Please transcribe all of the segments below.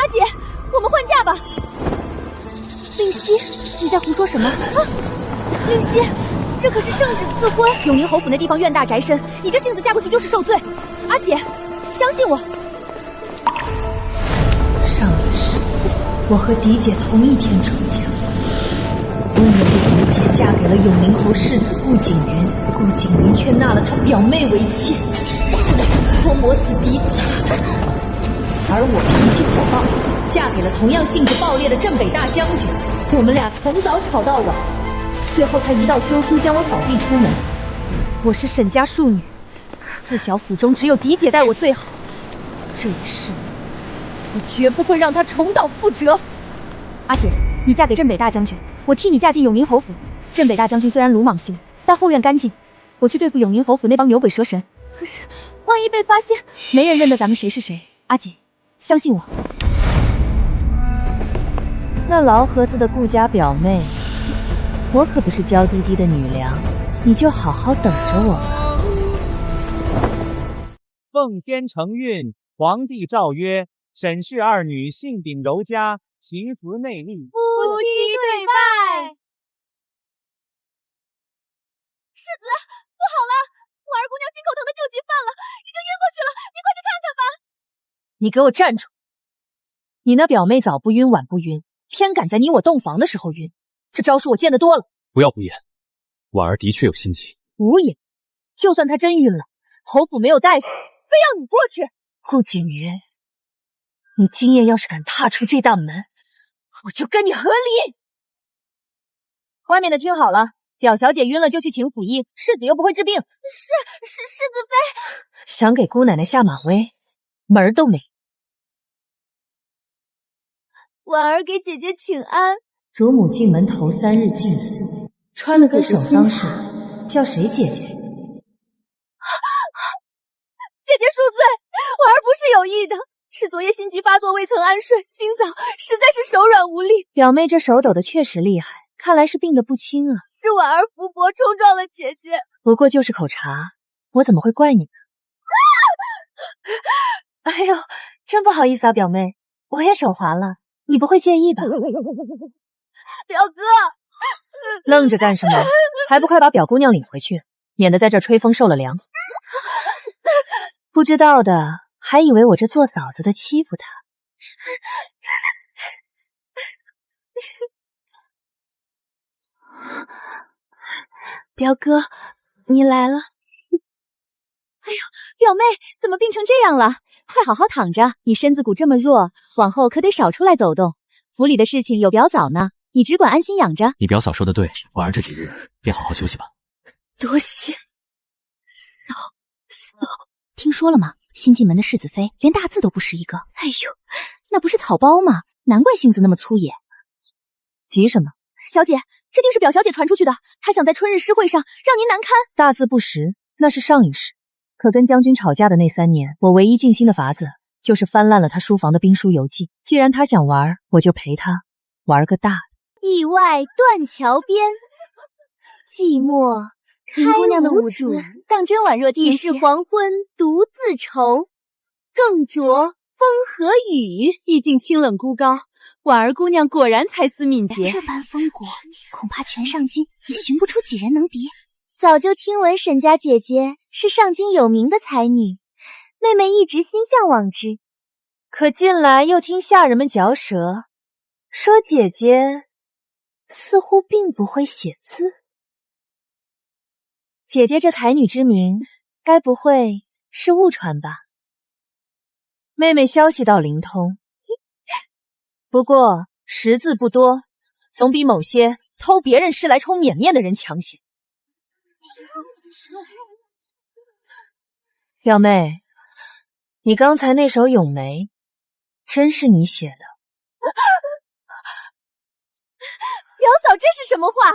姐，我们换嫁吧。令熙，你在胡说什么？啊，令熙，这可是圣旨赐婚，永宁侯府那地方院大宅深，你这性子嫁过去就是受罪。阿姐，相信我。上一世，我和嫡姐同一天出嫁，温柔的嫡姐嫁给了永宁侯世子顾景云，顾景云却纳了他表妹为妾，生生搓磨死嫡姐。而我脾气火爆，嫁给了同样性子暴烈的镇北大将军。我们俩从早吵到晚，最后他一道休书将我扫地出门。我是沈家庶女，自小府中只有嫡姐待我最好，这一世我绝不会让他重蹈覆辙。阿姐，你嫁给镇北大将军，我替你嫁进永宁侯府。镇北大将军虽然鲁莽性，但后院干净，我去对付永宁侯府那帮牛鬼蛇神。可是万一被发现，没人认得咱们谁是谁。阿姐，相信我。那劳盒子的顾家表妹，我可不是娇滴滴的女良，你就好好等着我吧。奉天承运，皇帝诏曰：沈氏二女性秉柔佳，勤服内力。夫妻对拜。世子，不好了，婉儿姑娘心口疼的六级犯了，已经晕过去了，你快去看看吧。你给我站住！你那表妹早不晕晚不晕，偏赶在你我洞房的时候晕，这招数我见得多了。不要胡言，婉儿的确有心计。无言，就算她真晕了，侯府没有大夫，非要你过去。顾景云，你今夜要是敢踏出这道门，我就跟你和离。外面的听好了，表小姐晕了就去请府医，世子又不会治病。是世子妃，想给姑奶奶下马威，门儿都没。婉儿给姐姐请安。主母进门头3日禁宿，穿了跟守丧似的，叫谁姐姐？姐姐恕罪，婉儿不是有意的，是昨夜心急发作未曾安睡，今早实在是手软无力。表妹这手抖的确实厉害，看来是病得不轻啊。是婉儿福薄冲撞了姐姐，不过就是口茶，我怎么会怪你呢？哎呦，真不好意思啊，表妹，我也手滑了，你不会介意吧？表哥，愣着干什么？还不快把表姑娘领回去，免得在这儿吹风受了凉。不知道的还以为我这做嫂子的欺负她。表哥，你来了。哎呦，表妹怎么病成这样了？快好好躺着，你身子骨这么弱，往后可得少出来走动。府里的事情有表嫂呢，你只管安心养着。你表嫂说的对，婉儿这几日便好好休息吧。多谢嫂。听说了吗？新进门的世子妃连大字都不识一个。哎呦，那不是草包吗？难怪性子那么粗野。急什么？小姐，这定是表小姐传出去的，她想在春日诗会上让您难堪。大字不识，那是上一世。可跟将军吵架的那3年，我唯一尽心的法子就是翻烂了他书房的兵书游记。既然他想玩，我就陪他玩个大的。意外断桥边，寂寞林姑娘的舞姿当真宛若已是黄昏独自愁，更着风和雨，意境清冷孤高。婉儿姑娘果然才思敏捷，这般风骨，恐怕全上京也寻不出几人能敌。早就听闻沈家姐姐是上京有名的才女，妹妹一直心向往之。可近来又听下人们嚼舌，说姐姐似乎并不会写字。姐姐这才女之名，该不会是误传吧？妹妹消息倒灵通，不过识字不多，总比某些偷别人诗来充脸面的人强些。表妹，你刚才那首咏梅，真是你写的？表嫂，这是什么话？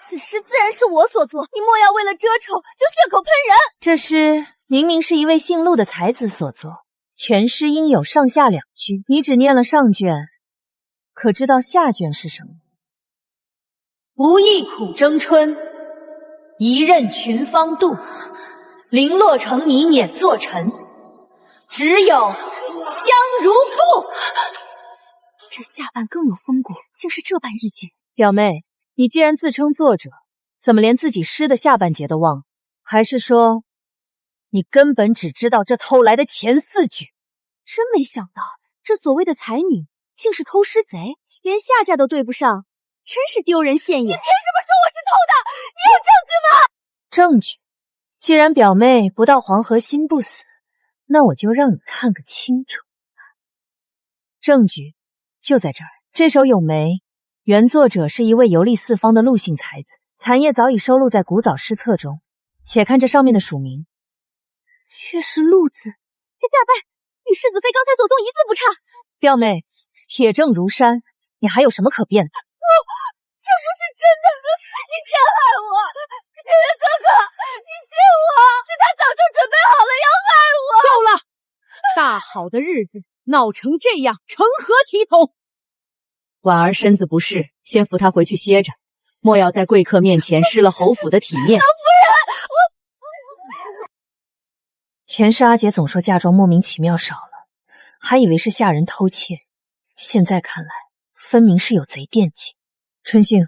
此诗自然是我所作，你莫要为了遮丑就血口喷人。这诗明明是一位姓陆的才子所作，全诗应有上下2句，你只念了上卷，可知道下卷是什么？不亦苦争春，一任群芳妒。零落成泥碾作尘，只有香如故。这下半更有风骨，竟是这般意境。表妹，你既然自称作者，怎么连自己诗的下半节都忘了？还是说，你根本只知道这偷来的前4句？真没想到，这所谓的才女竟是偷诗贼，连下家都对不上，真是丢人现眼。你凭什么说我是偷的？你有证据吗？证据？既然表妹不到黄河心不死，那我就让你看个清楚。证据就在这儿。这首咏梅，原作者是一位游历四方的陆姓才子，残页早已收录在古早诗册中。且看这上面的署名，却是陆字。下拜，与世子妃刚才所诵一字不差。表妹，铁证如山，你还有什么可辩的？这不是真的，你陷害我，天元哥哥，你信我，是他早就准备好了要害我。够了，大好的日子闹成这样，成何体统？婉儿身子不适，先扶她回去歇着，莫要在贵客面前失了侯府的体面。老夫人，前世阿姐总说嫁妆莫名其妙少了，还以为是下人偷窃，现在看来，分明是有贼惦记。春杏，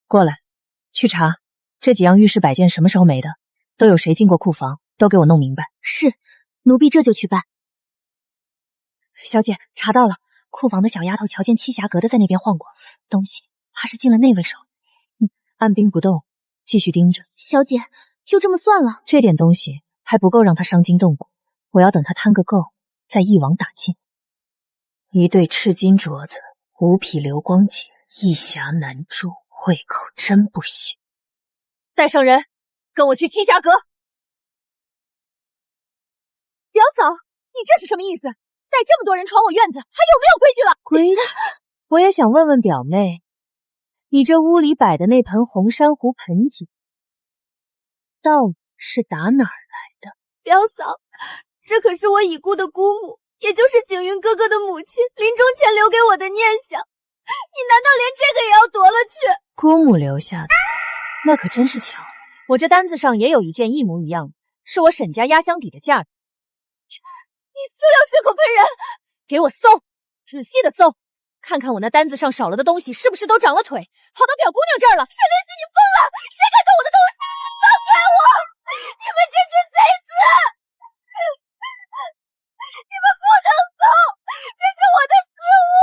过来，去查这几样玉饰摆件什么时候没的，都有谁进过库房，都给我弄明白。是，奴婢这就去办。小姐，查到了，库房的小丫头瞧见栖霞阁的在那边晃过，东西怕是进了那位手。按兵不动，继续盯着。小姐，就这么算了？这点东西还不够让他伤筋动骨，我要等他贪个够，再一网打尽。一对赤金镯子，5匹流光锦，一匣难珠，胃口真不小。带上人，跟我去栖霞阁。表嫂，你这是什么意思？再这么多人闯我院子，还有没有规矩了？规矩？我也想问问表妹，你这屋里摆的那盆红珊瑚盆景，到底是打哪儿来的？表嫂，这可是我已故的姑母，也就是景云哥哥的母亲临终前留给我的念想，你难道连这个也要夺了去？姑母留下的，那可真是巧了。我这单子上也有一件一模一样的，是我沈家压箱底的架子。你休要血口喷人！给我搜，仔细的搜，看看我那单子上少了的东西是不是都长了腿，跑到表姑娘这儿了。沈莲溪，你疯了！谁敢动我的东西？放开我！你们这群贼子！你们不能走！这是我的私物！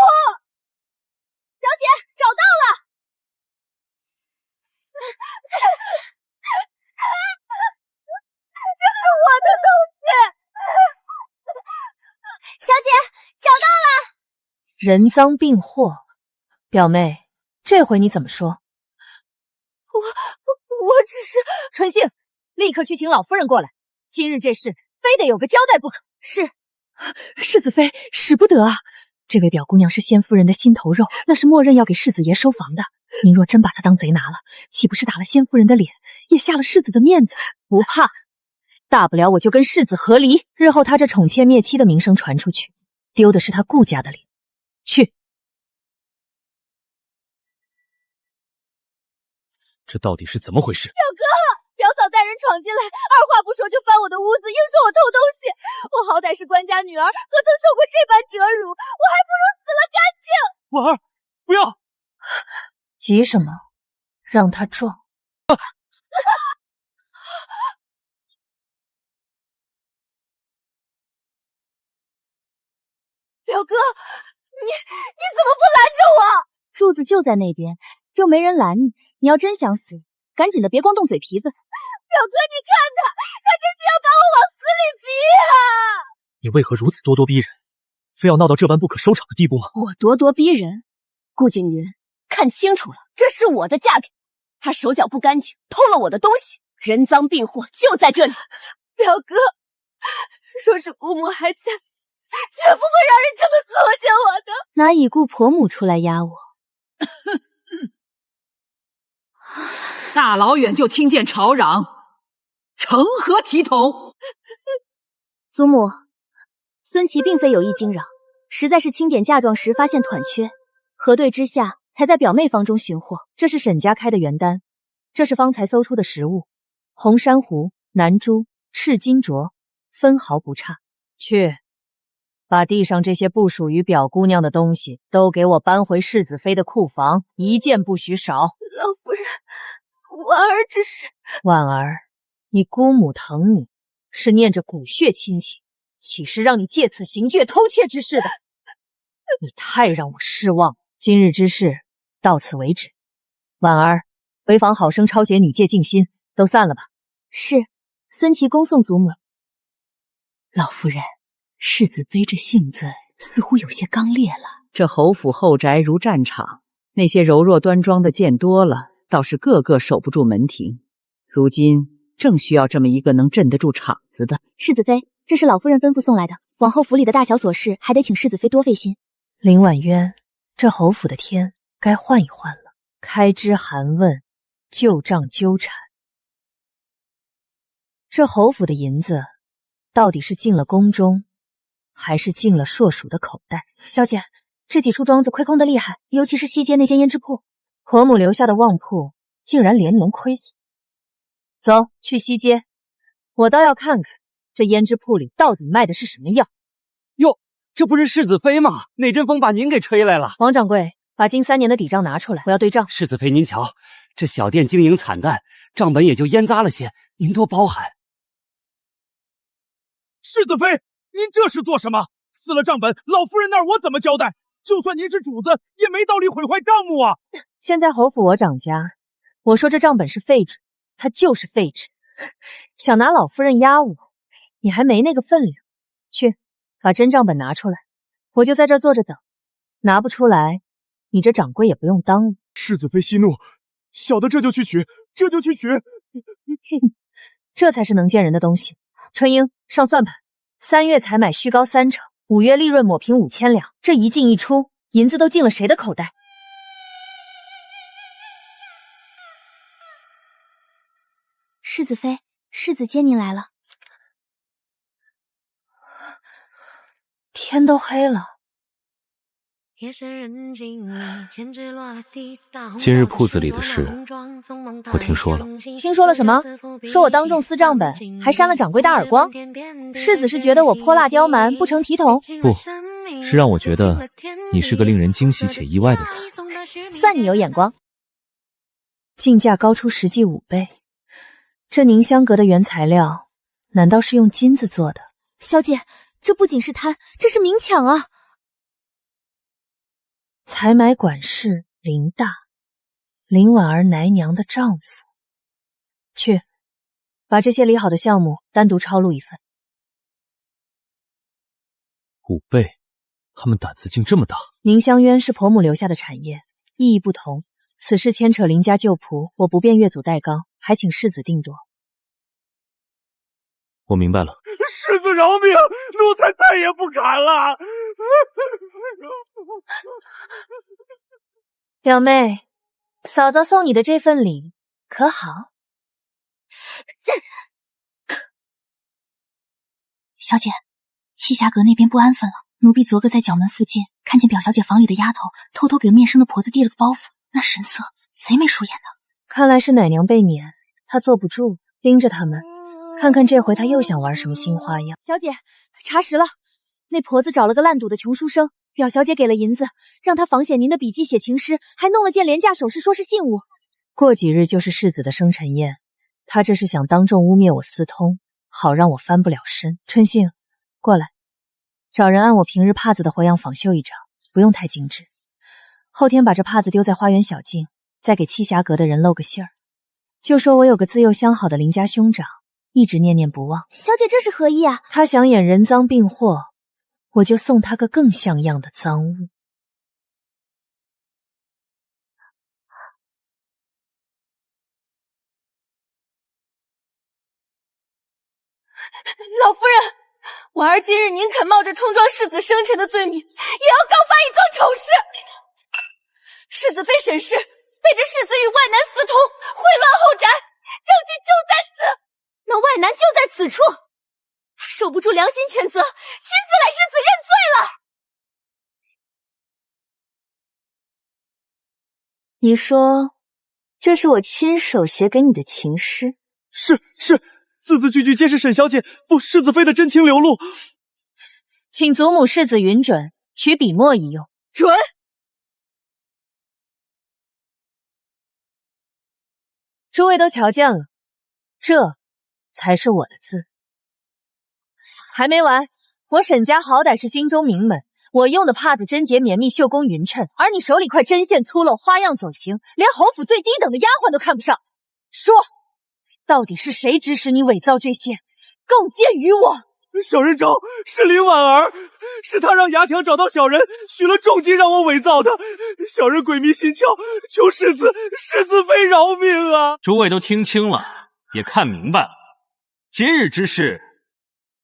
小姐，找到了！这是我的东西！小姐，找到了！人赃并获，表妹，这回你怎么说？我只是……春杏，立刻去请老夫人过来，今日这事非得有个交代不可。是，世子妃，使不得啊！这位表姑娘是先夫人的心头肉，那是默认要给世子爷收房的。您若真把她当贼拿了，岂不是打了先夫人的脸，也下了世子的面子？不怕，大不了我就跟世子和离，日后他这宠妾灭妻的名声传出去，丢的是他顾家的脸。去。这到底是怎么回事？表哥，表嫂带人闯进来，二话不说就翻我的屋子，硬说我偷东西。我好歹是官家女儿，何曾受过这般折辱？我还不如死了干净。婉儿，不要！急什么？让他撞！表哥，你怎么不拦着我？柱子就在那边，又没人拦你。你要真想死，赶紧的，别光动嘴皮子。表哥，你看他这是要把我往死里逼啊！你为何如此咄咄逼人，非要闹到这般不可收场的地步吗？我咄咄逼人？顾景云，看清楚了，这是我的嫁品，他手脚不干净，偷了我的东西，人赃并获，就在这里。表哥，若是姑母还在，绝不会让人这么作践我的。拿已故婆母出来压我。大老远就听见吵嚷，成何体统？祖母，孙琦并非有意惊扰，实在是清点嫁妆时发现短缺，核对之下，才在表妹房中寻获。这是沈家开的原单，这是方才搜出的实物，红珊瑚、南珠、赤金镯，分毫不差。去，把地上这些不属于表姑娘的东西都给我搬回世子妃的库房，一件不许少。老夫人，婉儿只是……婉儿，你姑母疼你，是念着骨血亲情，岂是让你借此行倔偷窃之事的？你太让我失望。今日之事到此为止。婉儿，回房好生抄写女诫静心，都散了吧。是，孙琦恭送祖母。老夫人，世子妃这性子似乎有些刚烈了。这侯府后宅如战场，那些柔弱端庄的见多了，倒是个个守不住门庭。如今正需要这么一个能镇得住场子的。世子妃，这是老夫人吩咐送来的，往后府里的大小琐事还得请世子妃多费心。林婉渊，这侯府的天该换一换了。开枝寒问，旧账纠缠。这侯府的银子到底是进了宫中，还是进了硕鼠的口袋？小姐，这几处庄子亏空的厉害，尤其是西街那间胭脂铺，婆母留下的旺铺竟然连年亏损。走去西街，我倒要看看这胭脂铺里到底卖的是什么药。哟，这不是世子妃吗？哪阵风把您给吹来了？王掌柜，把近3年的底账拿出来，我要对账。世子妃您瞧，这小店经营惨淡，账本也就烟杂了些，您多包涵。世子妃，您这是做什么？撕了账本，老夫人那儿我怎么交代？就算您是主子，也没道理毁坏账目啊！现在侯府我掌家，我说这账本是废纸，它就是废纸。想拿老夫人压我，你还没那个分量。去，把真账本拿出来，我就在这儿坐着等。拿不出来，你这掌柜也不用当了。世子妃息怒，小的这就去取，这就去取。这才是能见人的东西。春英，上算盘，3月采买虚高3成，5月利润抹平5000两，这一进一出，银子都进了谁的口袋？世子妃，世子接您来了。天都黑了。今日铺子里的事，我听说了。听说了什么？说我当众撕账本，还扇了掌柜大耳光。世子是觉得我泼辣刁蛮，不成体统？不是让我觉得你是个令人惊喜且意外的人。算你有眼光。进价高出实际5倍，这凝香阁的原材料难道是用金子做的？小姐，这不仅是贪，这是明抢啊！采买管事林大，林婉儿奶娘的丈夫。去，把这些理好的项目单独抄录一份。5倍，他们胆子竟这么大。凝香渊是婆母留下的产业，意义不同。此事牵扯林家旧仆，我不便越俎代庖，还请世子定夺。我明白了。世子饶命，奴才再也不敢了。表妹，嫂嫂送你的这份礼可好？小姐，栖霞阁那边不安分了，奴婢昨个在角门附近看见表小姐房里的丫头偷偷给面生的婆子递了个包袱，那神色贼眉鼠眼的。看来是奶娘被撵，她坐不住，盯着他们，看看这回她又想玩什么新花样。小姐，查实了，那婆子找了个烂赌的穷书生，表小姐给了银子，让他仿写您的笔记写情诗，还弄了件廉价首饰，说是信物。过几日就是世子的生辰宴，他这是想当众污蔑我私通，好让我翻不了身。春杏，过来，找人按我平日帕子的活样仿绣一张，不用太精致。后天把这帕子丢在花园小径，再给栖霞阁的人露个信儿，就说我有个自幼相好的林家兄长，一直念念不忘。小姐这是何意啊？他想演人赃并获，我就送他个更像样的赃物。老夫人，婉儿今日宁肯冒着冲撞世子生辰的罪名，也要告发一桩丑事。世子妃沈氏背着世子与外男私通，秽乱后宅，证据就在此，那外男就在此处。他受不住良心谴责，亲自来世子认罪了。你说，这是我亲手写给你的情诗？是，字字句句皆是沈小姐不世子妃的真情流露。请祖母世子允准取笔墨一用。准。诸位都瞧见了，这才是我的字。还没完，我沈家好歹是京中名门，我用的帕子贞洁绵密，绣工匀称，而你手里块针线粗陋，花样走形，连侯府最低等的丫鬟都看不上。说，到底是谁指使你伪造这些，告诫于我？小人招是林婉儿，是她让牙条找到小人，许了重金让我伪造的。小人鬼迷心窍，求世子妃饶命啊！诸位都听清了，也看明白了，今日之事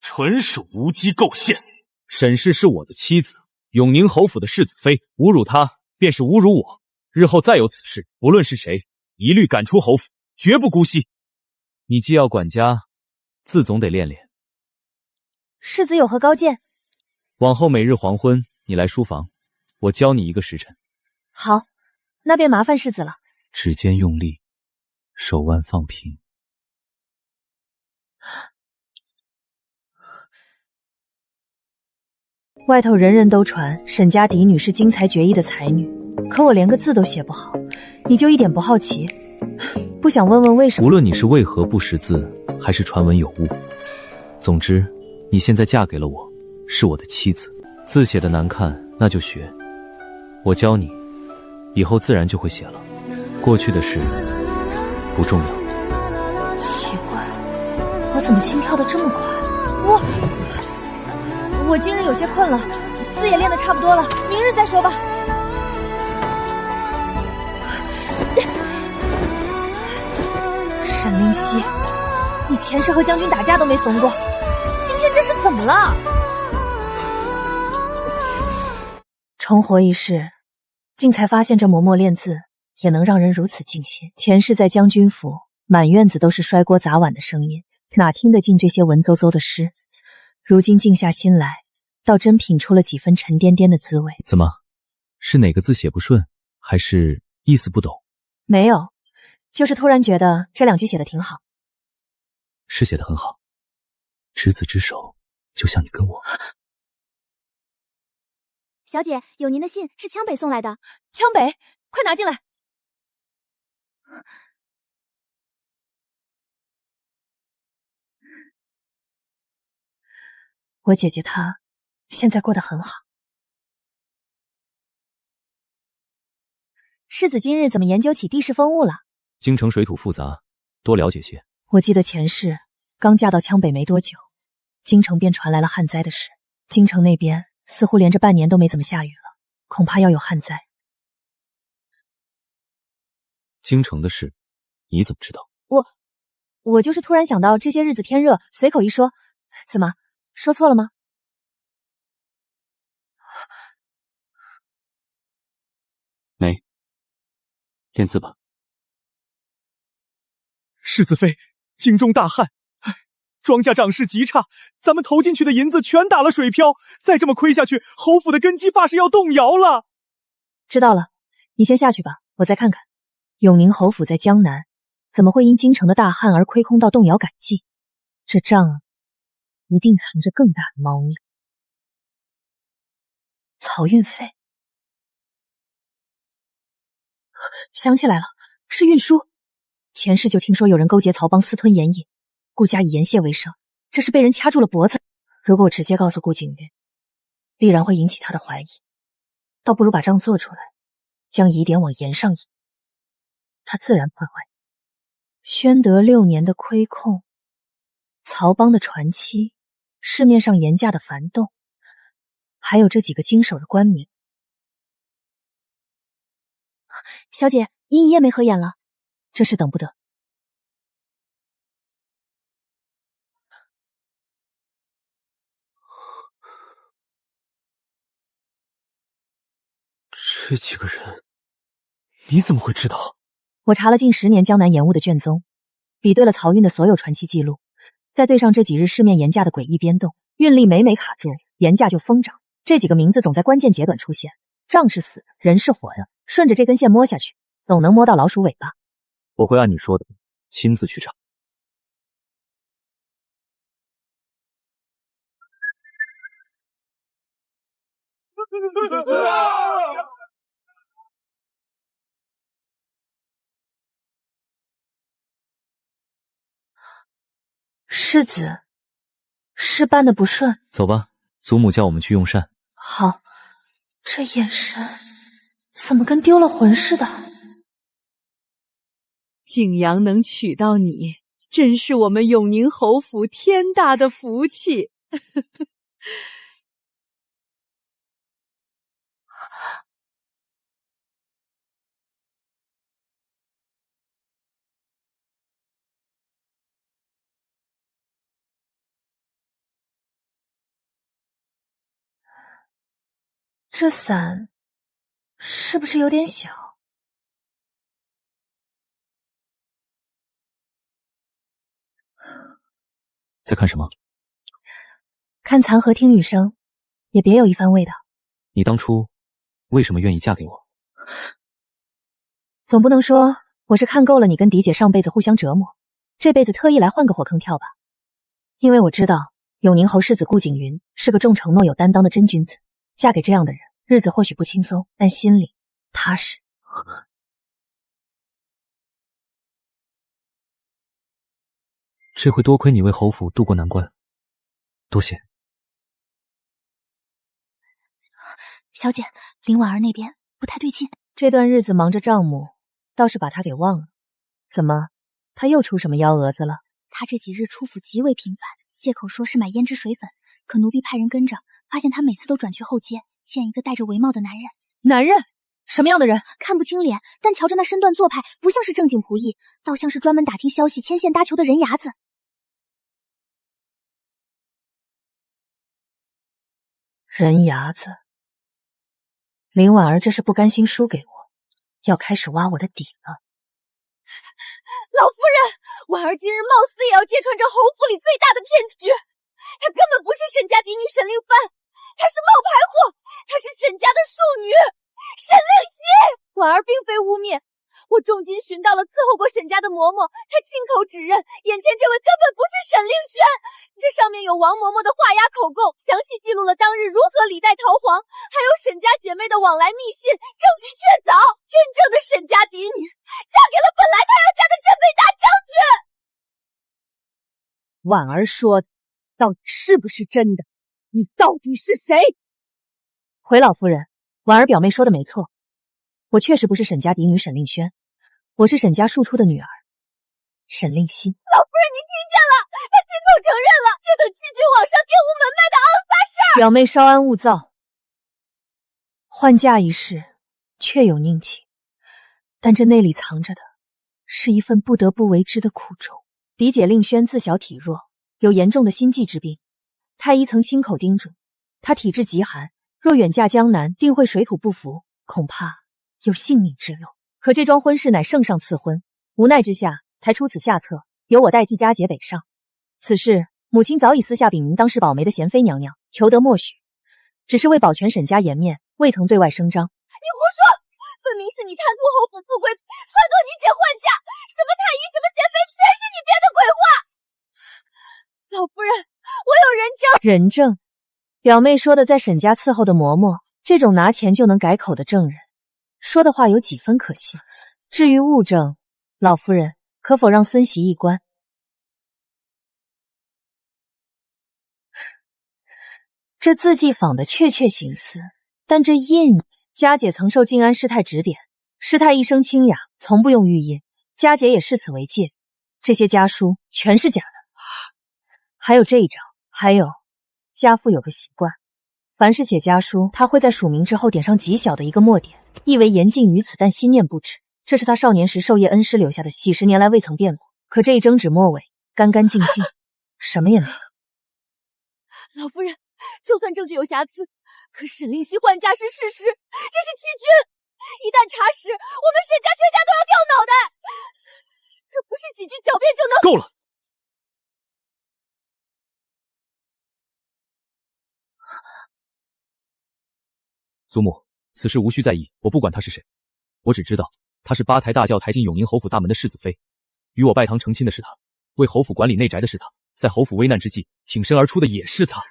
纯属无稽构陷。沈氏是我的妻子，永宁侯府的世子妃，侮辱她便是侮辱我。日后再有此事，不论是谁，一律赶出侯府，绝不姑息。你既要管家，自总得练练。世子有何高见？往后每日黄昏，你来书房，我教你一个时辰。好，那便麻烦世子了。指尖用力，手腕放平。外头人人都传沈家嫡女是惊才绝艺的才女，可我连个字都写不好，你就一点不好奇？不想问问为什么？无论你是为何不识字，还是传闻有误，总之你现在嫁给了我，是我的妻子。字写的难看，那就学，我教你，以后自然就会写了。过去的事不重要。奇怪，我怎么心跳得这么快？我今日有些困了，字也练得差不多了，明日再说吧。沈灵溪，你前世和将军打架都没怂过，今天这是怎么了？重活一世，竟才发现这磨墨练字也能让人如此静心。前世在将军府，满院子都是摔锅砸碗的声音，哪听得进这些文绉绉的诗？如今静下心来，倒真品出了几分沉甸甸的滋味。怎么，是哪个字写不顺，还是意思不懂？没有，就是突然觉得这两句写得挺好。是写得很好，执子之手，就像你跟我。小姐，有您的信，是羌北送来的。羌北，快拿进来。我姐姐她现在过得很好。世子今日怎么研究起地势风物了？京城水土复杂，多了解些。我记得前世刚嫁到羌北没多久，京城便传来了旱灾的事。京城那边似乎连着半年都没怎么下雨了，恐怕要有旱灾。京城的事，你怎么知道？我就是突然想到这些日子天热，随口一说。怎么，说错了吗？没，练字吧。世子妃，京中大旱，庄稼长势极差，咱们投进去的银子全打了水漂，再这么亏下去，侯府的根基怕是要动摇了。知道了，你先下去吧，我再看看。永宁侯府在江南，怎么会因京城的大旱而亏空到动摇感激？这账一定藏着更大的猫腻。漕运费，想起来了，是运输。前世就听说有人勾结曹帮私吞盐引，顾家以盐械为生，这是被人掐住了脖子。如果我直接告诉顾景云，必然会引起他的怀疑，倒不如把账做出来，将疑点往盐上引，他自然不会怀疑。宣德6年的亏空，曹帮的传期，市面上盐价的繁动，还有这几个经手的官名。小姐，您一夜没合眼了。这事等不得。这几个人，你怎么会知道？我查了近10年江南盐务的卷宗，比对了漕运的所有传期记录，再对上这几日市面盐价的诡异变动，运力每卡住，盐价就疯涨。这几个名字总在关键节点出现，账是死，人是活的，顺着这根线摸下去，总能摸到老鼠尾巴。我会按你说的亲自去查。世子，事办的不顺。走吧，祖母叫我们去用膳。好，这眼神怎么跟丢了魂似的？景阳能娶到你，真是我们永宁侯府天大的福气。这伞是不是有点小？在看什么？看残荷听雨声，也别有一番味道。你当初为什么愿意嫁给我？总不能说我是看够了你跟狄姐上辈子互相折磨，这辈子特意来换个火坑跳吧？因为我知道永宁侯世子顾景云是个重承诺有担当的真君子，嫁给这样的人，日子或许不轻松，但心里踏实。这回多亏你为侯府渡过难关，多谢。小姐，林婉儿那边不太对劲。这段日子忙着账目，倒是把她给忘了。怎么，她又出什么幺蛾子了？她这几日出府极为频繁，借口说是买胭脂水粉，可奴婢派人跟着，发现她每次都转去后街，见一个戴着帷帽的男人。男人？什么样的人？看不清脸，但瞧着那身段做派，不像是正经仆役，倒像是专门打听消息、牵线搭球的人牙子。人牙子。林婉儿这是不甘心输给我，要开始挖我的底了。老夫人，婉儿今日貌似也要揭穿这侯府里最大的骗局。她根本不是沈家嫡女沈令帆，她是冒牌货，她是沈家的庶女沈令熙。婉儿并非污蔑，我重金寻到了伺候过沈家的嬷嬷，她亲口指认，眼前这位根本不是沈令轩。这上面有王嬷嬷的画押口供，详细记录了当日如何礼待陶皇，还有沈家姐妹的往来密信，证据确凿。真正的沈家嫡女嫁给了本来她要嫁的镇北大将军。婉儿说的到底是不是真的？你到底是谁？回老夫人，婉儿表妹说的没错，我确实不是沈家嫡女沈令轩，我是沈家庶出的女儿沈令熙。老夫人，您听见了？她亲口承认了，这等欺君罔上、玷污门脉的肮脏事儿。表妹稍安勿躁，换嫁一事确有佞情，但这内里藏着的是一份不得不为之的苦衷。嫡姐令轩自小体弱，有严重的心悸之病，太医曾亲口叮嘱，她体质极寒，若远嫁江南，定会水土不服，恐怕有性命之忧。可这桩婚事乃圣上赐婚，无奈之下才出此下策，由我代替佳节北上。此事母亲早已私下禀明当时保媒的贤妃娘娘，求得默许，只是为保全沈家颜面，未曾对外声张。你胡说！分明是你贪图侯府富贵，撺掇你姐换嫁，什么太医，什么贤妃，全是你编的鬼话。老夫人，我有人证。人证？表妹说的在沈家伺候的嬷嬷，这种拿钱就能改口的证人，说的话有几分可信。至于物证，老夫人可否让孙媳一观？这字迹仿的确确形似，但这印，佳姐曾受静安师太指点，师太一生清雅，从不用玉印，佳姐也视此为戒。这些家书全是假的。还有这一张，还有家父有个习惯，凡是写家书，他会在署名之后点上极小的一个墨点，意为言尽于此，但心念不止。这是他少年时授业恩师留下的，几十年来未曾变过。可这一征纸末尾干干净净，什么也没有。老夫人，就算证据有瑕疵，可沈令熙换嫁是事实，这是欺君。一旦查实，我们沈家全家都要掉脑袋。这不是几句狡辩就能……够了！祖母，此事无需在意，我不管她是谁，我只知道她是八抬大轿抬进永宁侯府大门的世子妃，与我拜堂成亲的是她，为侯府管理内宅的是她，在侯府危难之际挺身而出的也是她。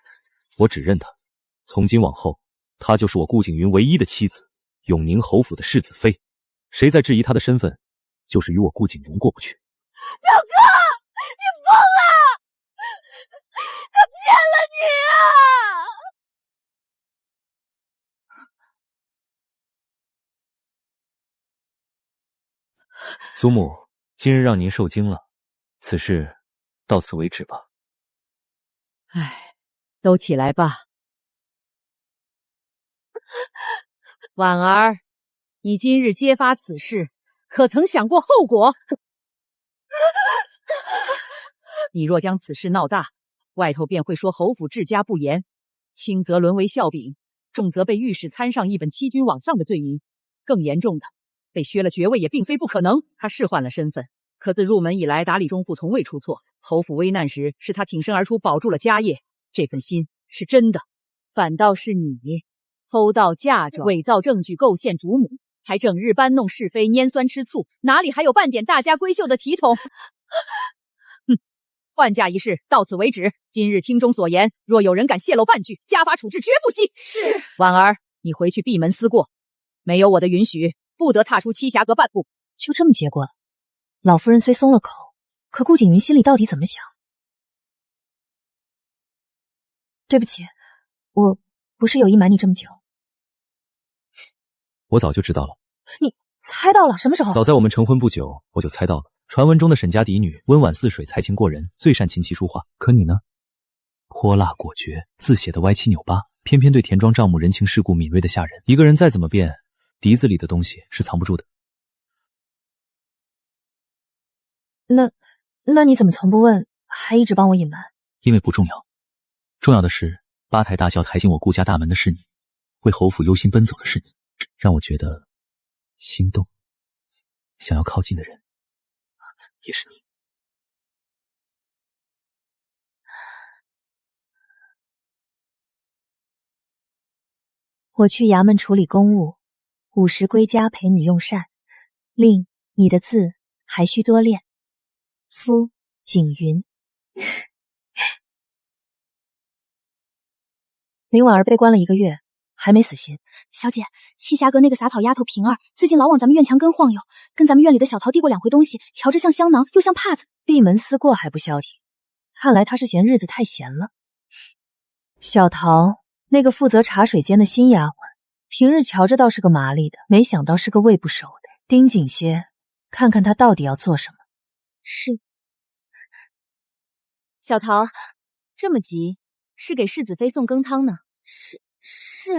我只认她，从今往后她就是我顾景云唯一的妻子，永宁侯府的世子妃。谁再质疑她的身份，就是与我顾景云过不去。表哥，你疯了！他骗了你啊！祖母，今日让您受惊了，此事到此为止吧。唉，都起来吧。婉儿，你今日揭发此事，可曾想过后果？你若将此事闹大，外头便会说侯府治家不严，轻则沦为笑柄，重则被御史参上一本欺君罔上的罪名。更严重的，被削了爵位也并非不可能。他是换了身份，可自入门以来，打理中户从未出错。侯府危难时，是他挺身而出，保住了家业，这份心是真的。反倒是你，偷盗嫁妆，伪造证据，构陷主母，还整日搬弄是非，拈酸吃醋，哪里还有半点大家闺秀的体统？哼，换嫁一事到此为止。今日听中所言，若有人敢泄露半句，家法处置绝不息。是。婉儿，你回去闭门思过，没有我的允许，不得踏出栖霞阁半步。就这么结果了。老夫人虽松了口，可顾景云心里到底怎么想？对不起，我不是有意瞒你这么久。我早就知道了。你猜到了？什么时候？早在我们成婚不久，我就猜到了。传闻中的沈家嫡女，温婉似水，才情过人，最善琴棋书画。可你呢？泼辣果决，字写的歪七扭八，偏偏对田庄丈母人情世故敏锐的吓人。一个人再怎么变，笛子里的东西是藏不住的。那你怎么从不问，还一直帮我隐瞒？因为不重要，重要的是八抬大轿抬进我顾家大门的是你，为侯府忧心奔走的是你，让我觉得心动，想要靠近的人也是你。我去衙门处理公务，5时归家陪女用膳。令你的字还需多练。夫景云。林婉儿被关了1个月，还没死心。小姐，栖霞阁那个撒草丫头平儿，最近老往咱们院墙根晃悠，跟咱们院里的小桃递过2回东西，瞧着像香囊，又像帕子。闭门思过还不消停，看来她是嫌日子太闲了。小桃，那个负责茶水间的新丫鬟，平日瞧着倒是个麻利的，没想到是个胃不熟的。盯紧些，看看她到底要做什么。是。小桃，这么急，是给世子妃送羹汤呢？是。饶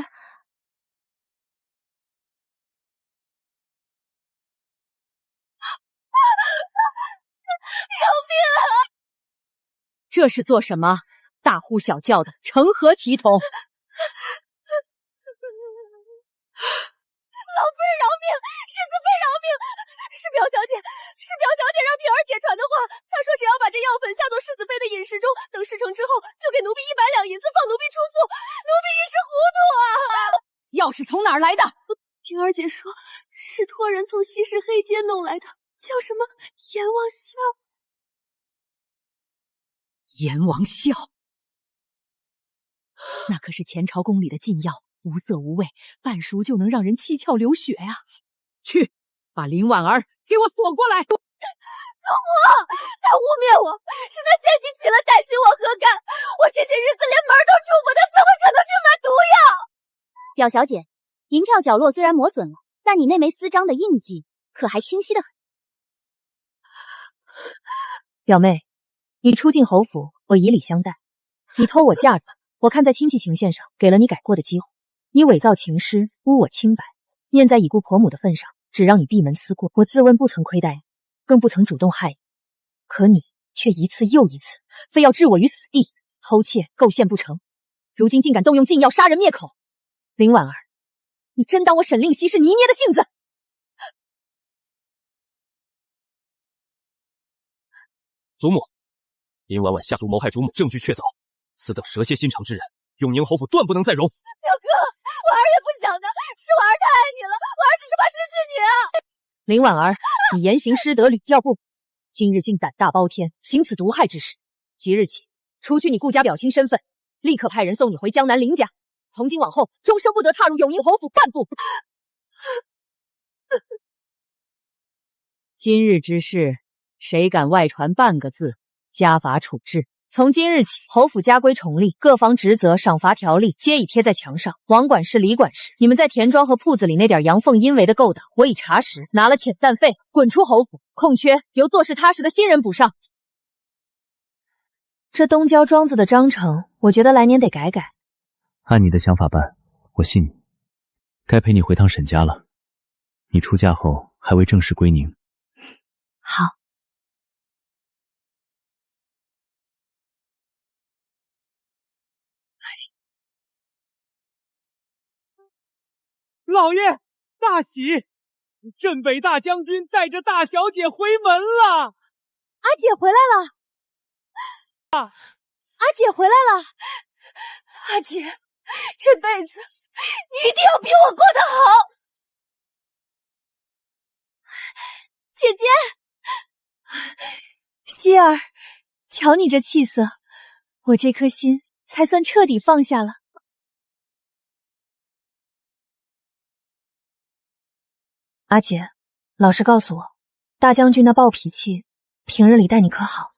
命啊！这是做什么？大呼小叫的，成何体统？老夫人饶命！世子妃饶命！是表小姐让平儿姐传的话，她说只要把这药粉下到世子妃的饮食中，等事成之后，就给奴婢100两银子放奴婢出府。奴婢一时糊涂啊！药是从哪儿来的？平儿姐说是托人从西市黑街弄来的，叫什么阎王笑。阎王笑，那可是前朝宫里的禁药，无色无味，半熟就能让人七窍流血呀！去，把林婉儿给我锁过来！祖母，他污蔑我，是他先行起了歹寻，我何干？我这些日子连门都出不得，怎么可能去买毒药？表小姐，银票角落虽然磨损了，但你那枚私章的印记可还清晰的很。表妹，你初进侯府，我以礼相待。你偷我嫁妆，我看在亲戚情线上，给了你改过的机会。你伪造情诗，污我清白，念在已故婆母的份上，只让你闭门思过。我自问不曾亏待你，更不曾主动害你，可你却一次又一次，非要置我于死地，偷窃构陷不成，如今竟敢动用禁药杀人灭口。林婉儿，你真当我沈令熙是泥捏的性子？祖母，林婉婉下毒谋害主母，证据确凿，此等蛇蝎心肠之人，永宁侯府断不能再容。表哥，婉儿也不想的，是婉儿太爱你了，婉儿只是怕失去你啊。林婉儿，你言行失德，屡教不改，今日竟胆大包天，行此毒害之事。即日起，除去你顾家表亲身份，立刻派人送你回江南林家。从今往后，终生不得踏入永宁侯府半步。今日之事，谁敢外传半个字，家法处置。从今日起，侯府家规重立，各方职责、赏罚条例皆已贴在墙上。王管事、李管事，你们在田庄和铺子里那点阳奉阴违的勾当，我已查实，拿了遣散费，滚出侯府。空缺由做事踏实的新人补上。这东郊庄子的章程，我觉得来年得改改。按你的想法办，我信你。该陪你回趟沈家了。你出嫁后还未正式归宁。好。老爷，大喜！镇北大将军带着大小姐回门了。阿姐回来了。阿姐回来了。阿姐，这辈子你一定要比我过得好。姐姐，希儿，瞧你这气色，我这颗心才算彻底放下了。阿姐，老实告诉我，大将军那暴脾气，平日里待你可好？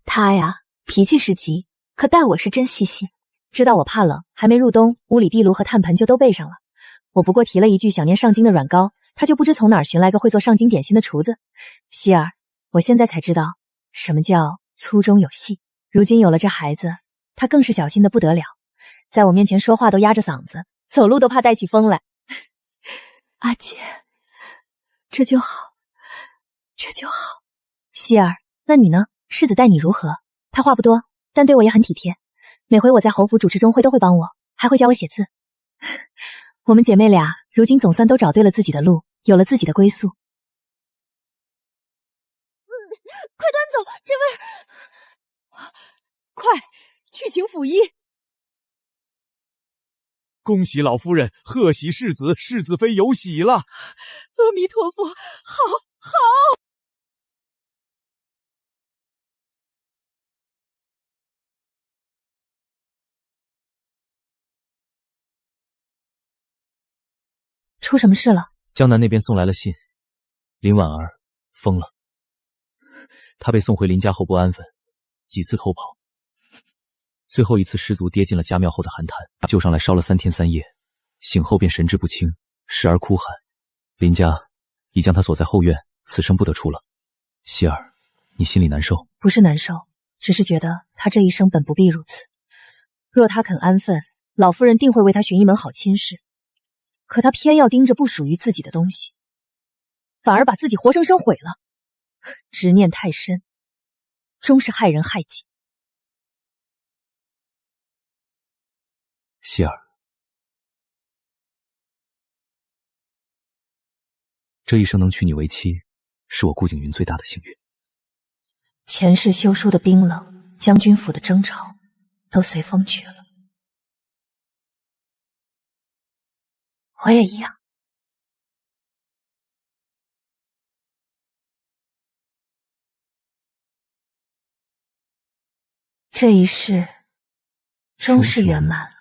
他呀，脾气是急，可待我是真细心。知道我怕冷，还没入冬，屋里地炉和炭盆就都备上了。我不过提了一句想念上京的软膏，他就不知从哪儿寻来个会做上京点心的厨子。希儿，我现在才知道什么叫粗中有细。如今有了这孩子，他更是小心的不得了，在我面前说话都压着嗓子，走路都怕带起风来。阿姐，这就好，这就好。希儿，那你呢？世子待你如何？他话不多，但对我也很体贴。每回我在侯府主持中会都会帮我，还会教我写字。我们姐妹俩如今总算都找对了自己的路，有了自己的归宿。快端走，这味儿！快去请府医。恭喜老夫人，贺喜世子，世子妃有喜了。阿弥陀佛，好，好。出什么事了？江南那边送来了信，林婉儿疯了。她被送回林家后不安分，几次偷跑，最后一次失足跌进了家庙后的寒潭，救上来烧了3天3夜，醒后便神志不清，时而哭喊。林家已将她锁在后院，此生不得出了。希儿，你心里难受？不是难受，只是觉得她这一生本不必如此。若她肯安分，老夫人定会为她寻一门好亲事。可她偏要盯着不属于自己的东西，反而把自己活生生毁了。执念太深，终是害人害己。希儿，这一生能娶你为妻，是我顾景云最大的幸运。前世修书的冰冷，将军府的争吵，都随风去了。我也一样。这一世终是圆满了。